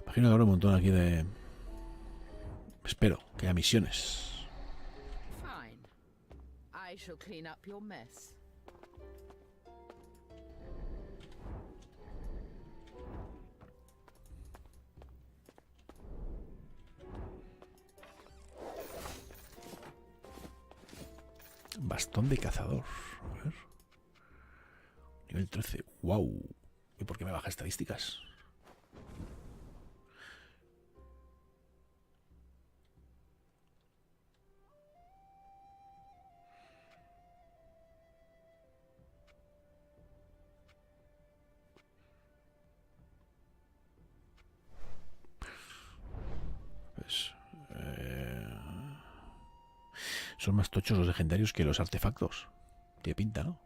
Imagino que habrá un montón aquí de... Espero que haya misiones. Fine. I shall clean up your mess. Bastón de cazador. A ver. Nivel 13. ¡Wow! ¿Y por qué me baja estadísticas? Pues, son más tochos los legendarios que los artefactos. Tiene pinta, ¿no?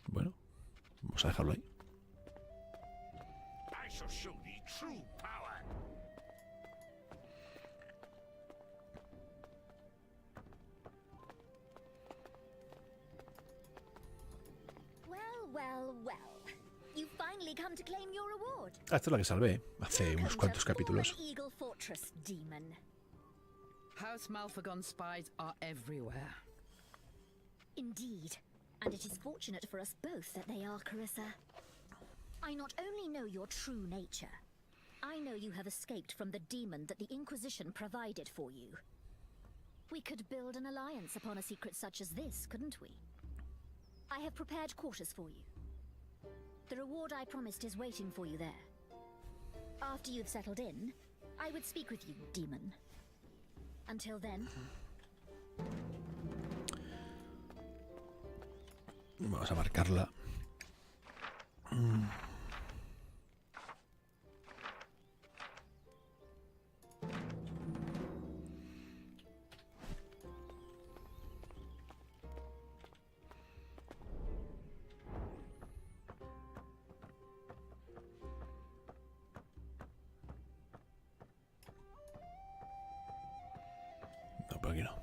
Bueno, vamos a dejarlo ahí. I shall show thee true power. Well. You finally come to claim your reward. Ah, esta es la que salvé hace unos cuantos capítulos. Eagle Fortress, demon. House Malphagon spies are everywhere. Indeed. And it is fortunate for us both that they are, Carissa. I not only know your true nature, I know you have escaped from the demon that the Inquisition provided for you. We could build an alliance upon a secret such as this, couldn't we? I have prepared quarters for you. The reward I promised is waiting for you there. After you've settled in, I would speak with you, demon. Until then... Vamos a marcarla. No, por aquí no.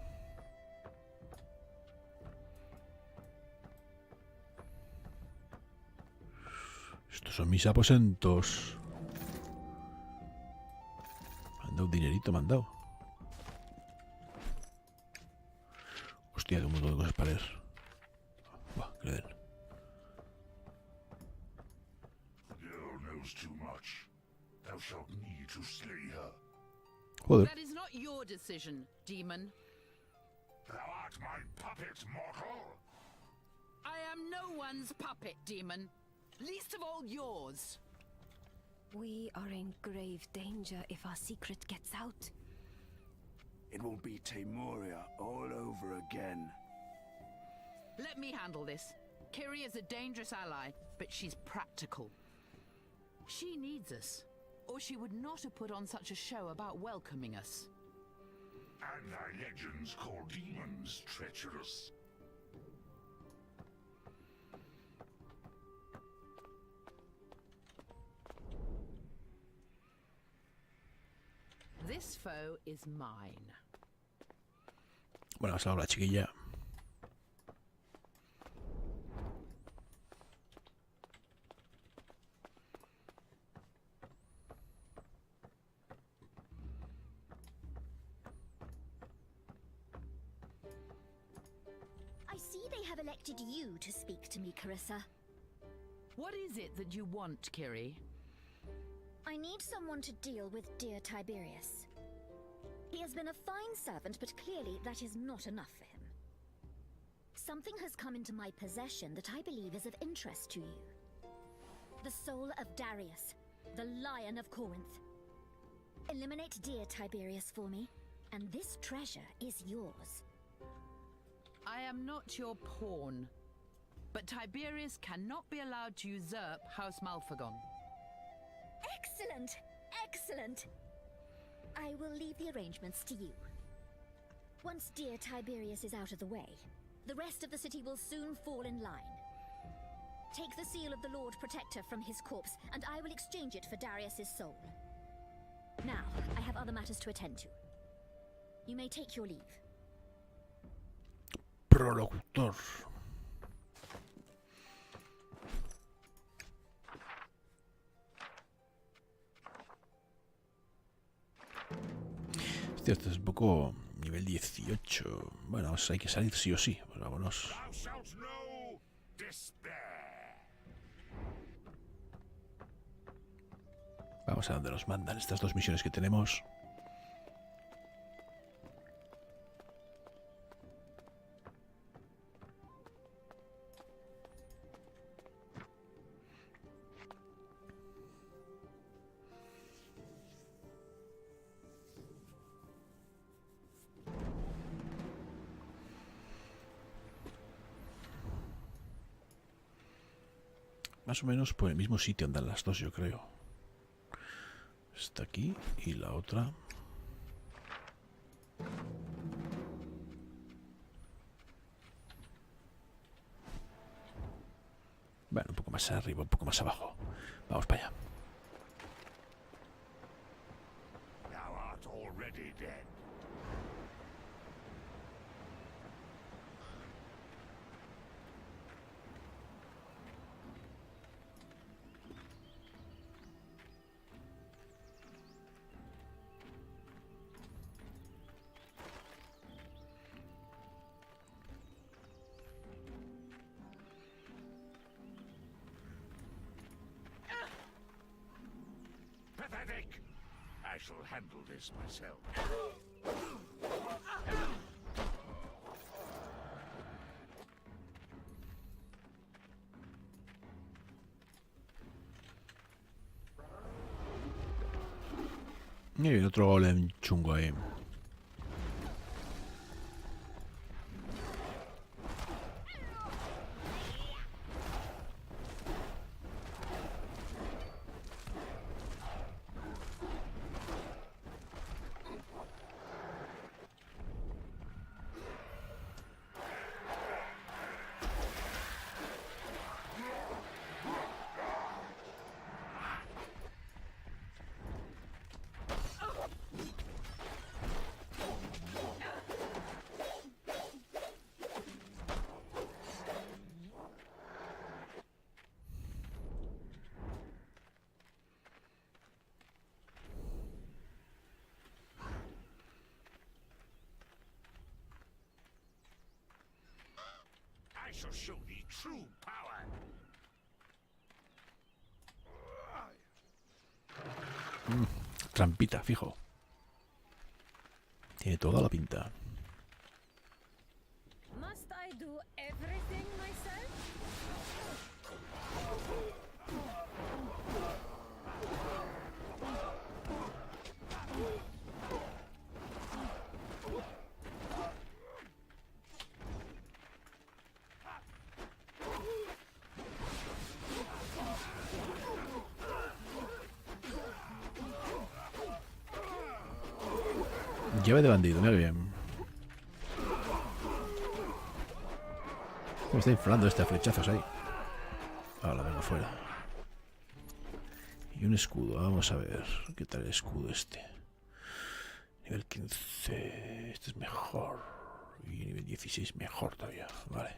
Estos son mis aposentos. Me han dado un dinerito, me han dado. Hostia, qué montón de cosas para leer. Buah, que le den. Girl knows too much. Thou shalt need to slay her. Joder. That is not your decision, demon. Thou art my puppet, mortal. I am no one's puppet, demon. Least of all yours. We are in grave danger if our secret gets out. It will be Timoria all over again. Let me handle this. Kiri is a dangerous ally, but she's practical. She needs us, or she would not have put on such a show about welcoming us. And thy legends call demons treacherous. This foe is mine. Bueno, vamos a hablar, chiquilla. I see they have elected you to speak to me, Carissa. What is it that you want, Kiri? I need someone to deal with dear Tiberius. He has been a fine servant, but clearly that is not enough for him. Something has come into my possession that I believe is of interest to you. The soul of Darius, the Lion of Corinth. Eliminate dear Tiberius for me, and this treasure is yours. I am not your pawn, but Tiberius cannot be allowed to usurp House Malphagon. Excellent! Excellent! I will leave the arrangements to you. Once dear Tiberius is out of the way, the rest of the city will soon fall in line. Take the seal of the Lord Protector from his corpse, and I will exchange it for Darius's soul. Now, I have other matters to attend to. You may take your leave. Prolocutor. Hostia, esto es un poco nivel 18. Bueno, hay que salir sí o sí. Pues vámonos. Thou shalt know despair. Vamos a donde nos mandan estas dos misiones que tenemos. Más o menos por el mismo sitio andan las dos, yo creo. Está aquí y la otra. Bueno, un poco más arriba, un poco más abajo. Vamos para allá. Thou art already dead. Pathetic! I shall handle this myself. Y el otro golem chungo ahí. I shall show thee true power. Trampita, fijo. Tiene toda la pinta. Must I do everything myself? Llave de bandido, mira bien. Me está inflando este a flechazos ahí. Ahora vengo fuera. Y un escudo, vamos a ver. ¿Qué tal el escudo este? Nivel 15. Este es mejor. Y nivel 16 mejor todavía. Vale.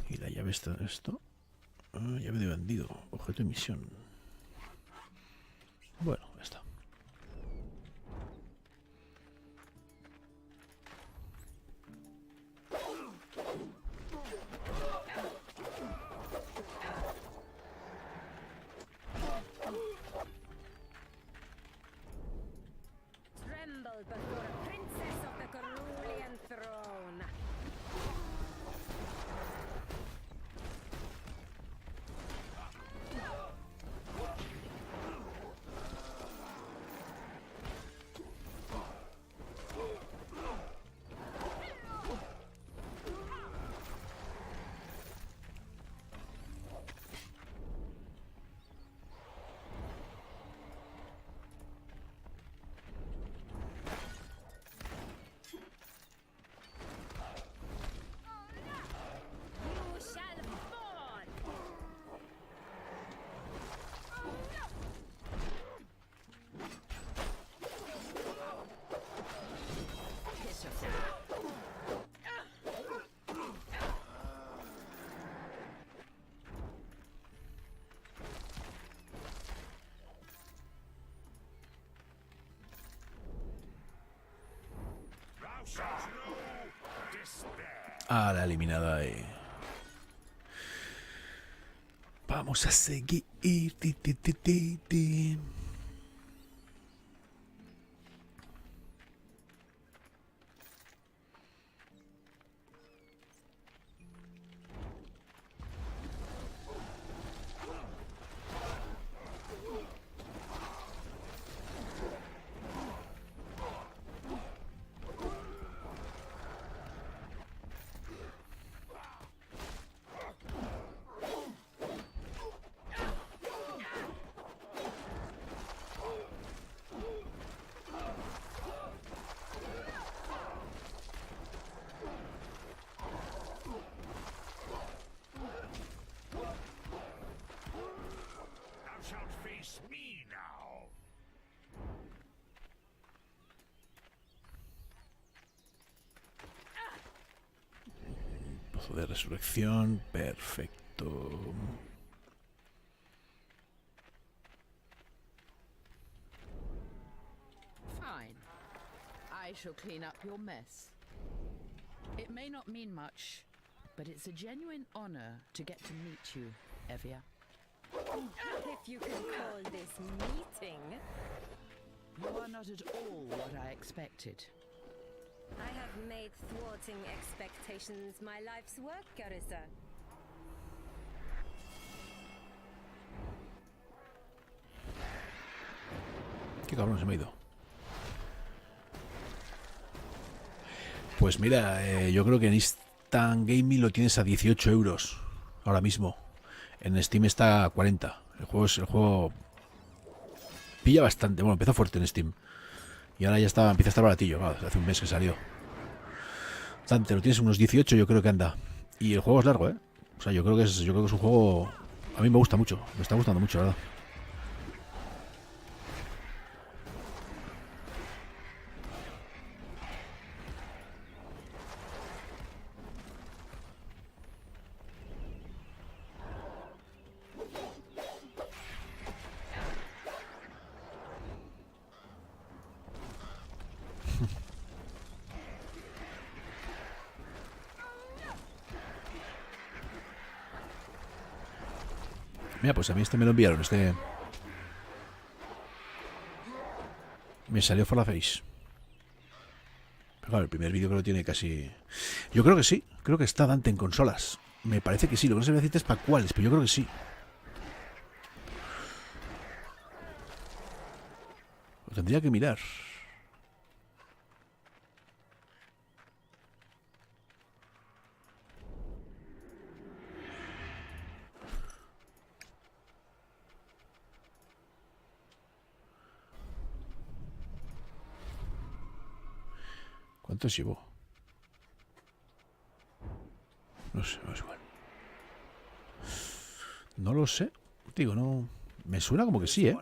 Y la llave está esto. Ah, llave de bandido. Objeto de misión. Bueno, ya está. Tremble before a princess of the Carulian throne. A la eliminada ahí. Vamos a seguir. Pozo de resurrección, perfecto. Fine. I shall clean up your mess. It may not mean much, but it's a genuine honor to get to meet you, Evia. If you can call this meeting. You are not at all what I expected. I have made thwarting expectations my life's work, Kyallysar. Qué cabrón, se me ha ido. Pues mira, yo creo que en Instant Gaming lo tienes a 18 euros ahora mismo. En Steam está a 40. El juego pilla bastante. Bueno, empezó fuerte en Steam. Y ahora ya empieza a estar baratillo. Claro, hace un mes que salió. Bastante, lo tienes unos 18, yo creo que anda. Y el juego es largo, ¿eh? O sea, yo creo que es un juego. A mí me gusta mucho. Me está gustando mucho, la verdad. Mira, pues a mí este me lo enviaron. Este me salió for la face. Pero claro, el primer vídeo que lo tiene casi. Yo creo que sí. Creo que está Dante en consolas. Me parece que sí. Lo que no sé decirte es para cuáles, pero yo creo que sí. Lo tendría que mirar. ¿Cuántos llevo? No sé, es igual. No lo sé. Digo, no. Me suena como que sí, ¿eh?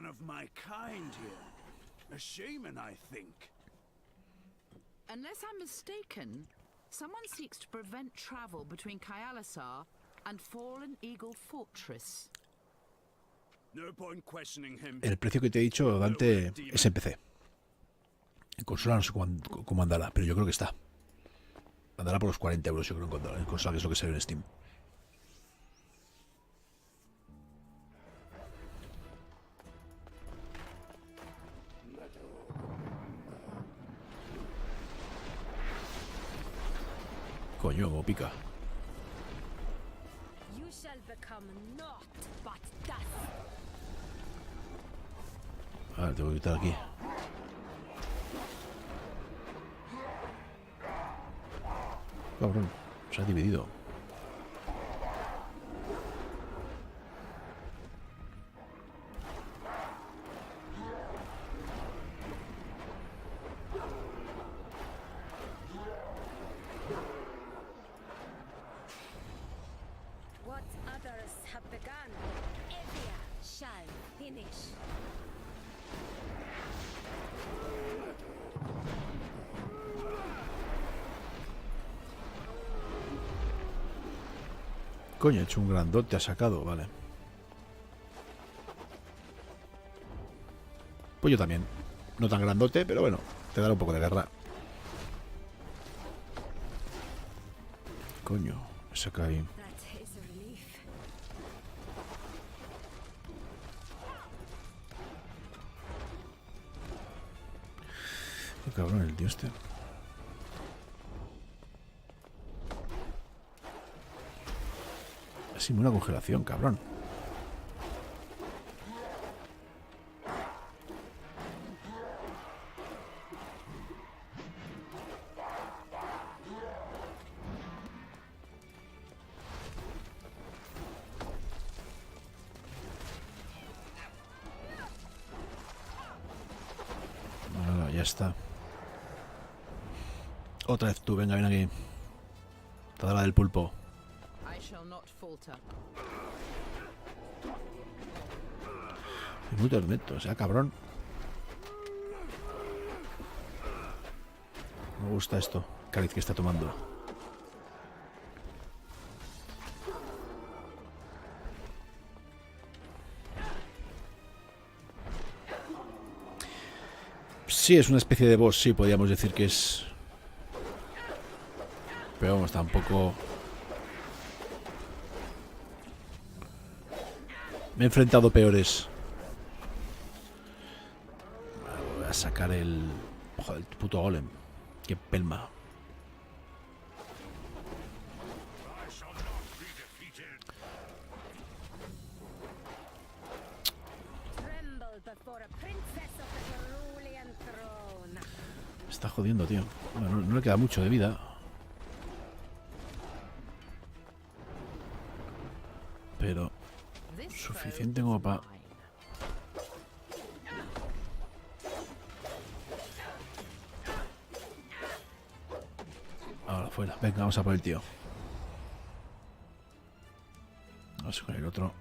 Unless I'm mistaken, someone seeks to prevent travel between Kyallysar and Fallen Eagle Fortress. El precio que te he dicho, Dante, es en PC. En consola no sé cómo andará, pero yo creo que está. Andará por los 40 euros, yo creo, en consola, que es lo que sale en Steam. Coño, como pica. You shall become naught but dust. Ah, tengo que quitar aquí. Cabrón, se ha dividido. What others have begun, Evia shall finish. Coño, he hecho un grandote, ha sacado, vale. Pues yo también. No tan grandote, pero bueno, te dará un poco de guerra. Coño, esa cae. That is a relief. Qué cabrón el tío este. Así una congelación, cabrón. Bueno, ya está. Otra vez tú, venga, ven aquí. Toda la del pulpo. I shall not falter. Es muy tormento, o sea, cabrón. Me gusta esto. Cáliz que está tomando. Sí, es una especie de boss, sí, podríamos decir que es. Pero vamos, tampoco. Me he enfrentado peores. Voy a sacar el. Joder, el puto golem. Qué pelma. Tremble before a princess of the Cerulean throne. Me está jodiendo, tío. Bueno, no le queda mucho de vida. Pero This suficiente foe como is para. mine. Ahora fuera. Venga, vamos a por el tío. Vamos con el otro.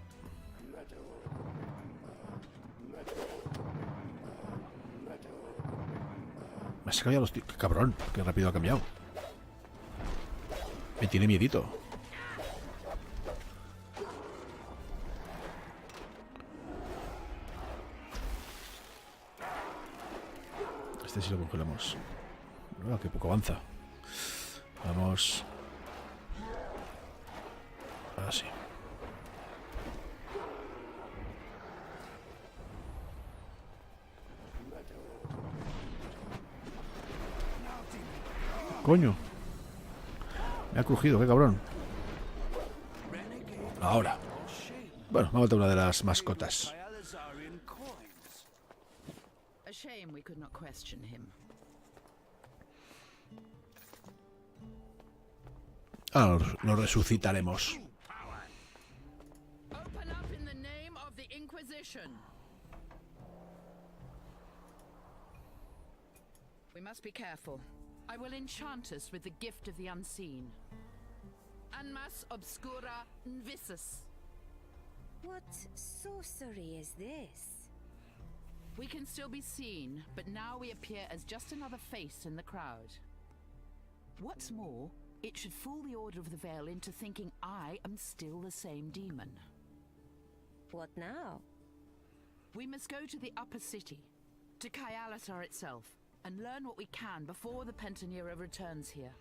Me ha sacado ya los tíos. Qué cabrón. Qué rápido ha cambiado. Me tiene miedito. Este sí lo congelamos. Ah, qué poco avanza. Vamos. Así. Coño. Me ha crujido, qué cabrón. Ahora. Bueno, me ha vuelto una de las mascotas. Kyallysarian coins. A shame we could not question him. Ahora lo resucitaremos. Open up in the name of the Inquisition. We must be careful. I will enchant us with the gift of the unseen. Anmas obscura invisus. What sorcery is this? We can still be seen, but now we appear as just another face in the crowd. What's more, it should fool the Order of the Veil into thinking I am still the same demon. What now? We must go to the upper city, to Kyallysar itself, and learn what we can before the Pentanera returns here.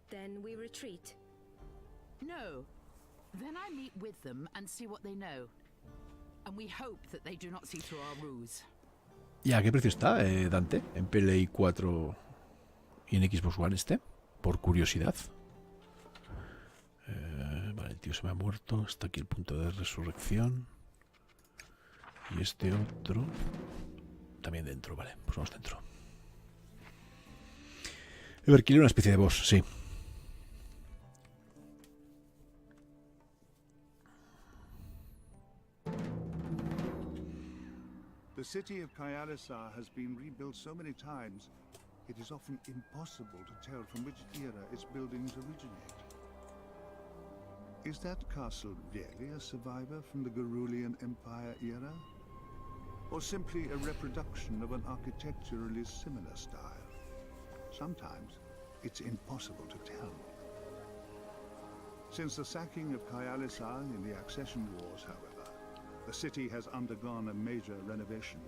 Then we retreat. No. Then I meet with them and see what they know. And we hope that they do not see through our ruse. ¿Y a qué precio está, Dante? En Play 4 y en Xbox One este. Por curiosidad. Vale, el tío se me ha muerto. Está aquí el punto de resurrección. Y este otro también dentro, vale. Pues vamos dentro. Everkill, una especie de boss, sí. The city of Kyallysar has been rebuilt so many times, it is often impossible to tell from which era its buildings originate. Is that castle really a survivor from the Gerulian Empire era? Or simply a reproduction of an architecturally similar style? Sometimes it's impossible to tell. Since the sacking of Kyallysar in the Accession Wars, however, the city has undergone a major renovation.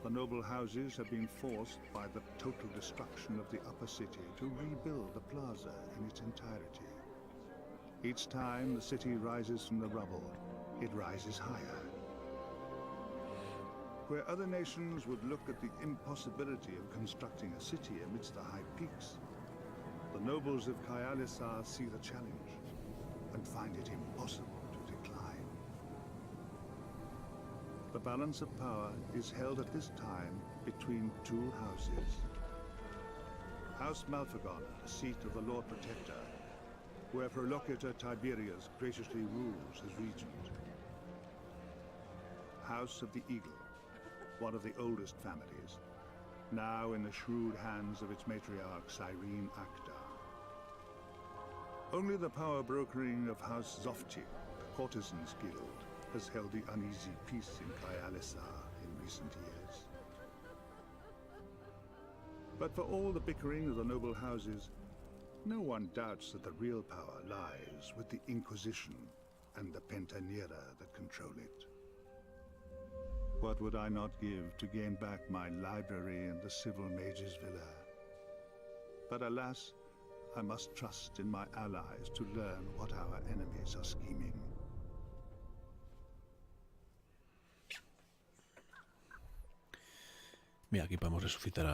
The noble houses have been forced by the total destruction of the upper city to rebuild the plaza in its entirety. Each time the city rises from the rubble, it rises higher. Where other nations would look at the impossibility of constructing a city amidst the high peaks, the nobles of Kyallysar see the challenge and find it impossible to decline. The balance of power is held at this time between two houses. House Malfagon, the seat of the Lord Protector, where Prolocutor Tiberius graciously rules as regent. House of the Eagle, one of the oldest families, now in the shrewd hands of its matriarch Cyrene Acta. Only the power brokering of House Zofti, the Courtesans Guild, has held the uneasy peace in Kyallysar in recent years. But for all the bickering of the noble houses, no one doubts that the real power lies with the Inquisition and the Pentanera that control it. What would I not give to gain back my library and the Civil Mage's Villa? But alas, I must trust in my allies to learn what our enemies are scheming. Mira, aquí podemos resucitar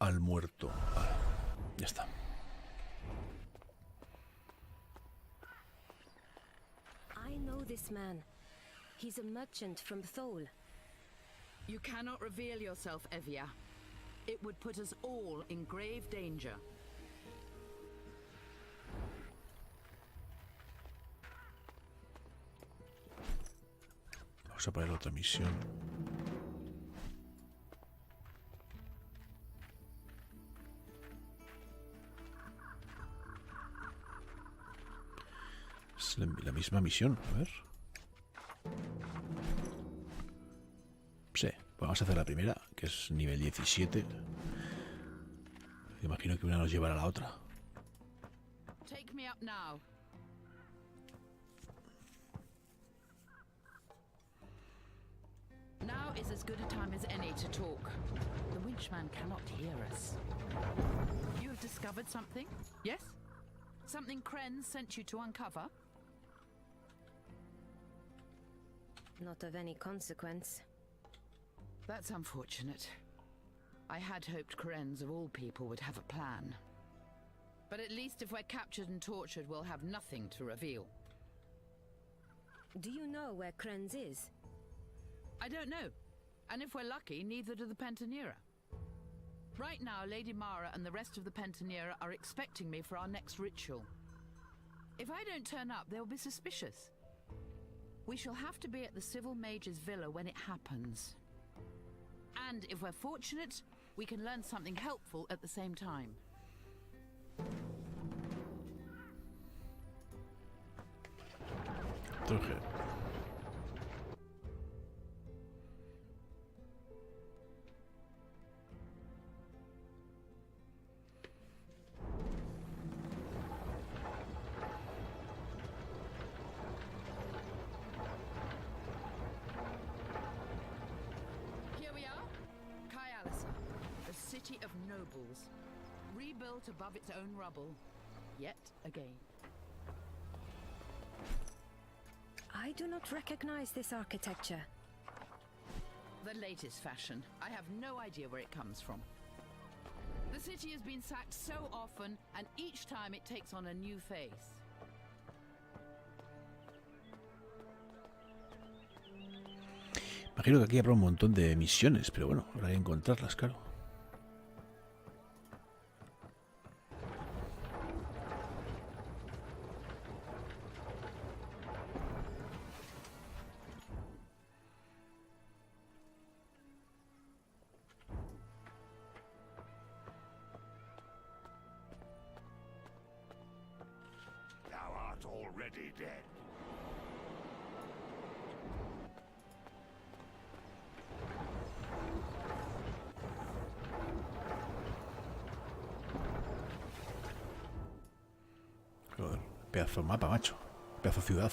al muerto. Vale, ya está. I know this man. He's a merchant from Thol. You cannot reveal yourself, Evia. It would put us all in grave danger. Vamos a poner otra misión. Es la misma misión, a ver. Sí, pues vamos a hacer la primera, que es nivel 17. Imagino que una nos llevará a la otra. Take me up now. Now is as good a time as any to talk. The winchman cannot hear us. You have discovered something? Yes? Something Kren sent you to uncover? Not of any consequence. That's unfortunate. I had hoped Krenz of all people would have a plan. But at least if we're captured and tortured, we'll have nothing to reveal. Do you know where Krenz is? I don't know. And if we're lucky, neither do the Pentanera. Right now, Lady Mara and the rest of the Pentanera are expecting me for our next ritual. If I don't turn up, they'll be suspicious. We shall have to be at the Civil Mage's Villa when it happens. And if we're fortunate, we can learn something helpful at the same time. Coge. Here we are, Kyallysar, the city of nobles, rebuilt above its own rubble, yet again. I do not recognize this architecture. The latest fashion. I have no idea where it comes from. The city has been sacked so often, and each time it takes on a new face. Imagino que aquí habrá un montón de misiones, pero bueno, habrá que encontrarlas, claro. Thou art already dead. Joder, pedazo de mapa, macho. Pedazo de ciudad.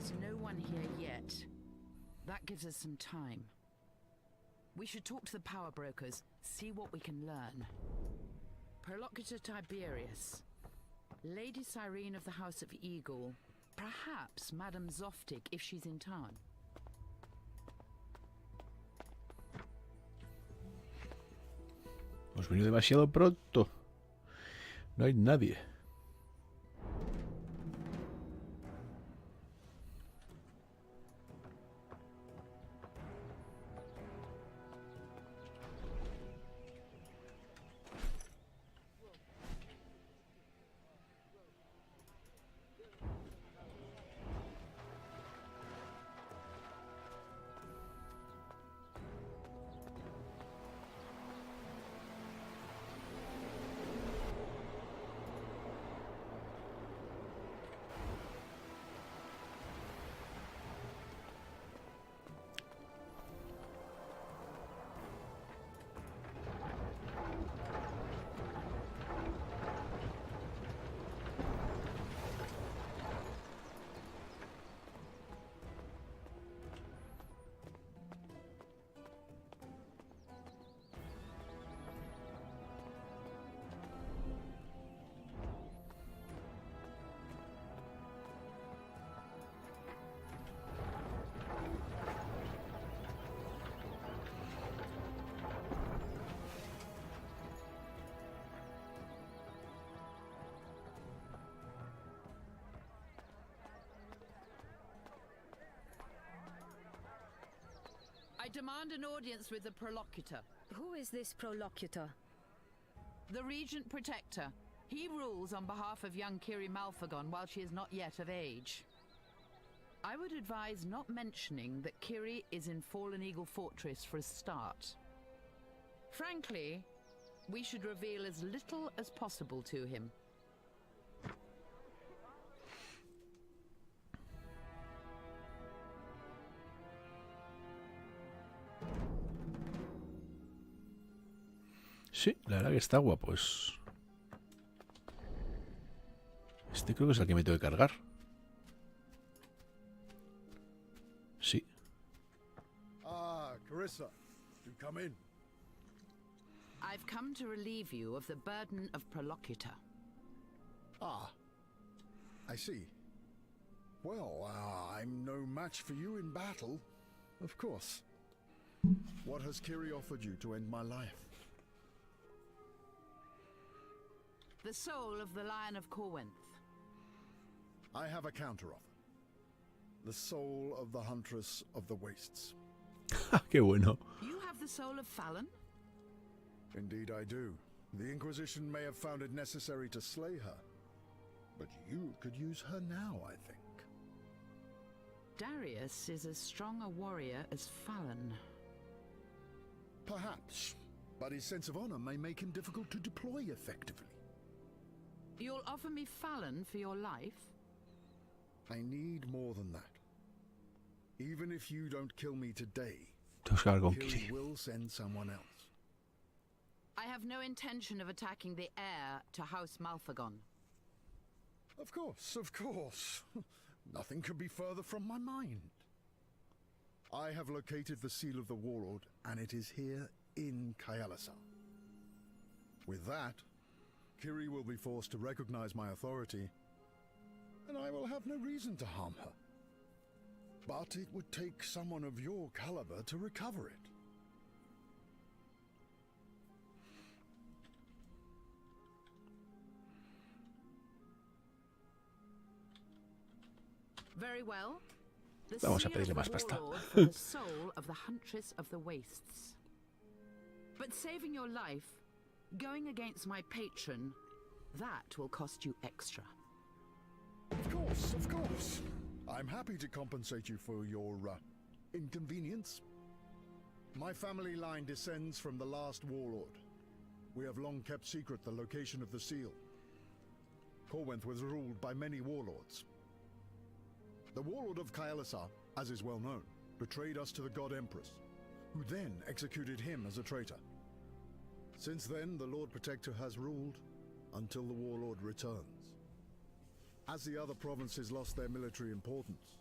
There's no one here yet. That gives us some time. We should talk to the power brokers, see what we can learn. Prolocutor Tiberius, Lady Cyrene of the House of Eagle, perhaps Madame Zoftig if she's in town. Hemos venido demasiado pronto. No hay nadie. I demand an audience with the Prolocutor. Who is this Prolocutor? The Regent Protector. He rules on behalf of young Kiri Malphagon while she is not yet of age. I would advise not mentioning that Kiri is in Fallen Eagle Fortress for a start. Frankly, we should reveal as little as possible to him. Sí, la verdad que está guapo. Este creo que es el que me tengo que cargar. Sí. Ah, Carissa, do come in. I've come to relieve you of the burden of Prolocutor. Ah, I see. Well, I'm no match for you in battle, of course. What has Kiri offered you to end my life? The soul of the Lion of Corwinth. I have a counteroffer. The soul of the Huntress of the Wastes. Qué bueno. You have the soul of Fallon? Indeed I do. The Inquisition may have found it necessary to slay her, but you could use her now, I think. Darius is as strong a warrior as Fallon. Perhaps, but his sense of honor may make him difficult to deploy effectively. You'll offer me Fallon for your life? I need more than that. Even if you don't kill me today, Kiri will send someone else. I have no intention of attacking the heir to House Malphagon. Of course, of course. Nothing could be further from my mind. I have located the seal of the Warlord, and it is here in Kyallysar. With that, Kiri will be forced to recognize my authority, and I will have no reason to harm her. But it would take someone of your caliber to recover it. Very well. The Vamos a seal of pedirle the más pasta. Warlord for the soul of the Huntress of the Wastes. But saving your life, going against my patron, that will cost you extra. Of course, of course. I'm happy to compensate you for your inconvenience. My family line descends from the last warlord. We have long kept secret the location of the seal. Corwinth was ruled by many warlords. The warlord of Kyallysar, as is well known, betrayed us to the God Empress, who then executed him as a traitor. Since then, the Lord Protector has ruled until the warlord returns. As the other provinces lost their military importance,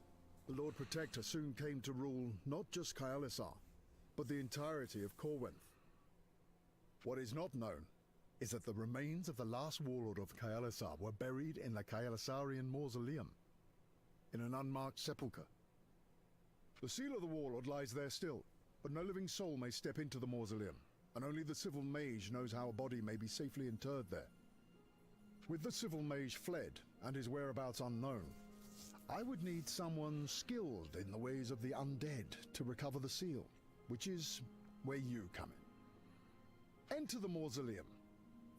The Lord Protector soon came to rule not just Kyallysar, but the entirety of Corwin. What is not known is that the remains of the last warlord of Kyallysar were buried in the Kyallysarian mausoleum, in an unmarked sepulchre. The seal of the warlord lies there still, but no living soul may step into the mausoleum, and only the civil mage knows how a body may be safely interred there. With the civil mage fled, and his whereabouts unknown, I would need someone skilled in the ways of the undead to recover the seal, which is where you come in. Enter the mausoleum,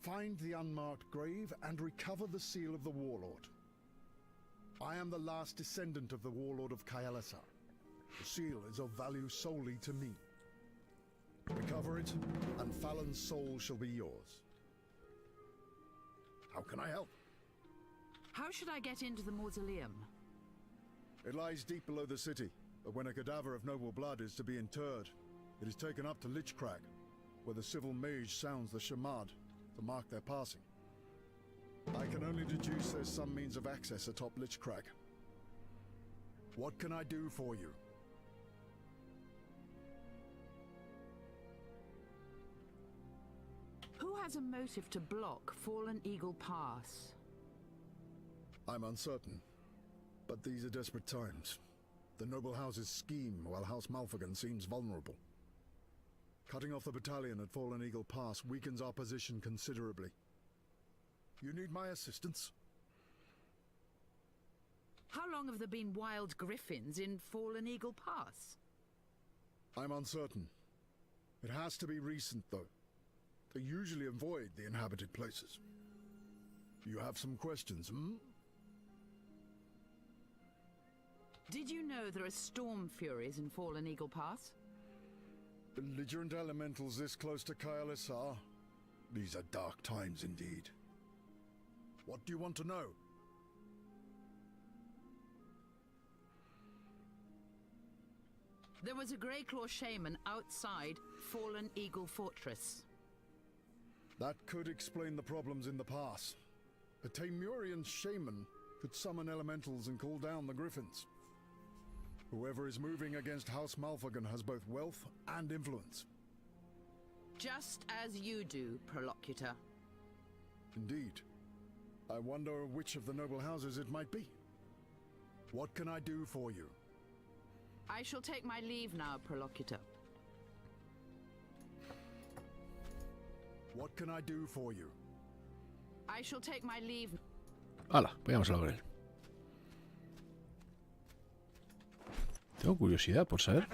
find the unmarked grave, and recover the seal of the warlord. I am the last descendant of the warlord of Kyallysar. The seal is of value solely to me. Recover it, and Fallon's soul shall be yours. How can I help? How should I get into the mausoleum? It lies deep below the city, but when a cadaver of noble blood is to be interred, it is taken up to Lichcrag, where the civil mage sounds the shamad to mark their passing. I can only deduce there's some means of access atop Lichcrag. What can I do for you? Who has a motive to block Fallen Eagle Pass? I'm uncertain, but these are desperate times. The noble houses scheme while House Malfagan seems vulnerable. Cutting off the battalion at Fallen Eagle Pass weakens our position considerably. You need my assistance? How long have there been wild griffins in Fallen Eagle Pass? I'm uncertain. It has to be recent, though. They usually avoid the inhabited places. You have some questions, hmm? Did you know there are storm furies in Fallen Eagle Pass? Belligerent elementals this close to Kyallysar? These are dark times indeed. What do you want to know? There was a Greyclaw shaman outside Fallen Eagle Fortress. That could explain the problems in the pass. A Taimurian shaman could summon elementals and call down the griffins. Whoever is moving against House Malfagan has both wealth and influence. Just as you do, Prolocutor. Indeed. I wonder which of the noble houses it might be. What can I do for you? I shall take my leave now, Prolocutor. What can I do for you? I shall take my leave. Hala, vayamos a ver. Tengo curiosidad por saber.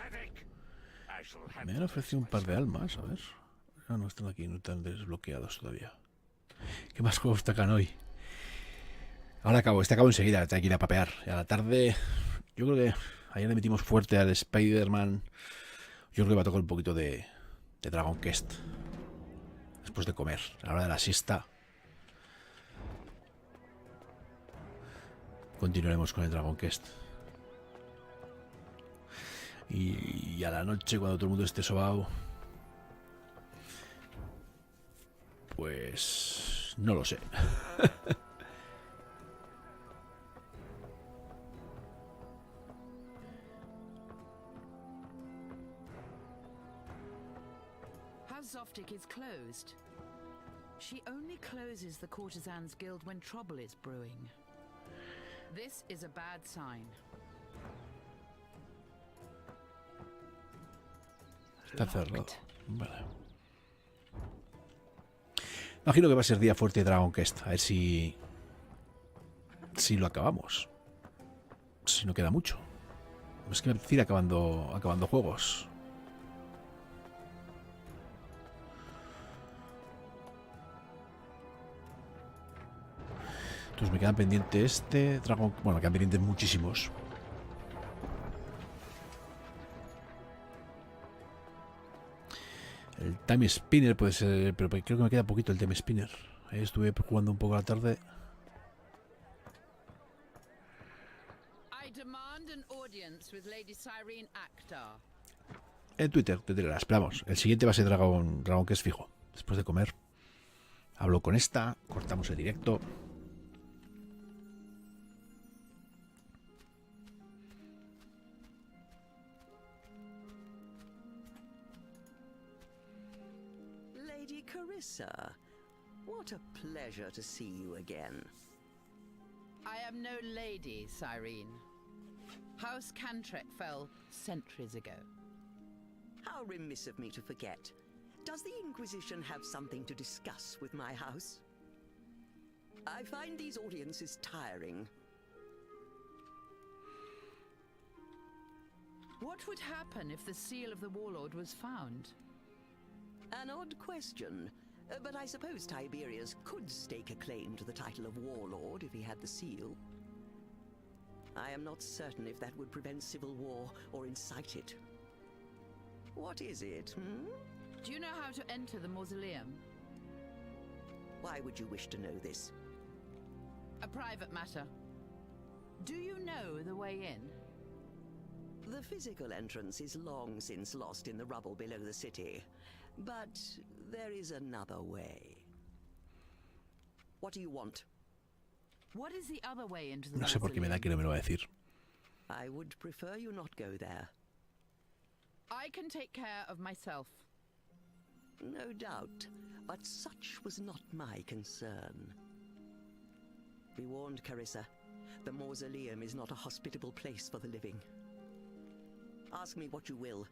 Me han ofrecido un par de almas, a ver. No, no están aquí, no están desbloqueados todavía. ¿Qué más juegos tocan hoy? Ahora acabo, acabo enseguida, tengo que ir a papear. Y a la tarde, yo creo que ayer le metimos fuerte al Spider-Man. Yo creo que va a tocar un poquito de Dragon Quest. Después de comer, a la hora de la siesta. Continuaremos con el Dragon Quest. Y a la noche, cuando todo el mundo esté sobao, pues no lo sé. Zoftic is closed. She only closes the Courtesans Guild when trouble is brewing. This is a bad sign. Está cerrado. Vale. Imagino que va a ser día fuerte de Dragon Quest. A ver si lo acabamos. Si no queda mucho. Es que me apetece ir acabando juegos. Entonces me quedan pendientes este Dragon. Bueno, me quedan pendientes muchísimos. El Time Spinner puede ser, pero creo que me queda poquito el Time Spinner. Ahí estuve jugando un poco a la tarde. En Twitter te la esperamos. El siguiente va a ser Dragon que es fijo. Después de comer, hablo con esta, cortamos el directo. Kyallysar. What a pleasure to see you again. I am no lady, Cyrene. House Cantrek fell centuries ago. How remiss of me to forget. Does the Inquisition have something to discuss with my house? I find these audiences tiring. What would happen if the seal of the warlord was found? An odd question, but I suppose Tiberius could stake a claim to the title of warlord if he had the seal. I am not certain if that would prevent civil war or incite it. What is it, Do you know how to enter the mausoleum? Why would you wish to know this? A private matter. Do you know the way in? The physical entrance is long since lost in the rubble below the city, but there is another way. What do you want? What is the other way into the No sé por qué me da mausoleum? que no me lo va a decir. I would prefer you not go there. I can take care of myself. No doubt, but such was not my concern. Be warned, Carissa. The mausoleum is not a hospitable place for the living. Ask me what you will.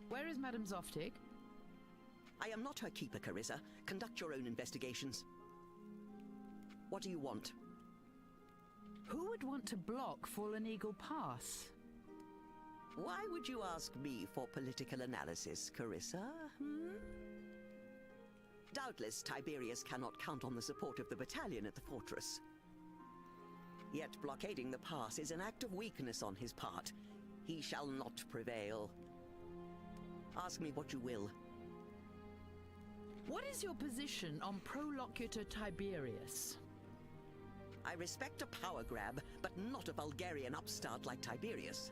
Where is Madame Zoftig? I am not her keeper, Carissa. Conduct your own investigations. What do you want? Who would want to block Fallen Eagle Pass? Why would you ask me for political analysis, Carissa? Doubtless Tiberius cannot count on the support of the battalion at the fortress. Yet blockading the pass is an act of weakness on his part. He shall not prevail. Ask me what you will. What is your position on Prolocutor Tiberius? I respect a power grab, but not a Bulgarian upstart like Tiberius.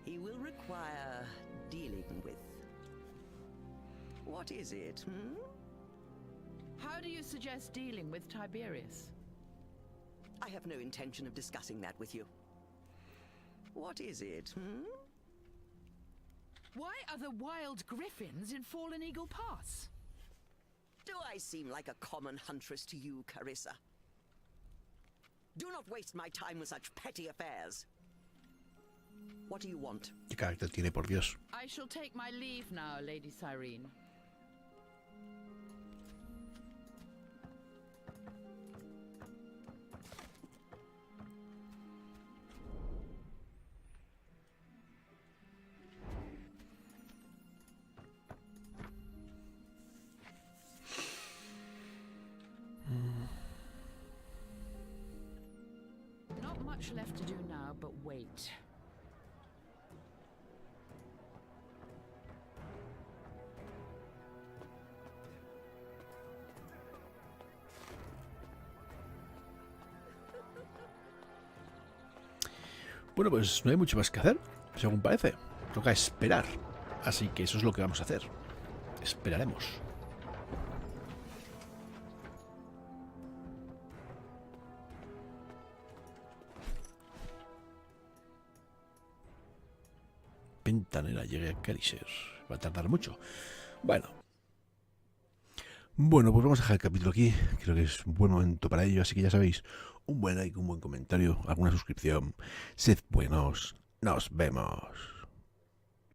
He will require dealing with. What is it, How do you suggest dealing with Tiberius? I have no intention of discussing that with you. What is it, Why are there wild griffins in Fallen Eagle Pass? Do I seem like a common huntress to you, Carissa? Do not waste my time with such petty affairs. What do you want? ¿Qué carácter tiene, por Dios? I shall take my leave now, Lady Cyrene. Not much left to do now, but wait. Bueno, pues no hay mucho más que hacer, según parece. Toca esperar. Así que eso es lo que vamos a hacer. Esperaremos. Pentanera llegue a Kyallysar. Va a tardar mucho. Bueno, pues vamos a dejar el capítulo aquí. Creo que es un buen momento para ello. Así que ya sabéis, un buen like, un buen comentario, alguna suscripción. Sed buenos. Nos vemos.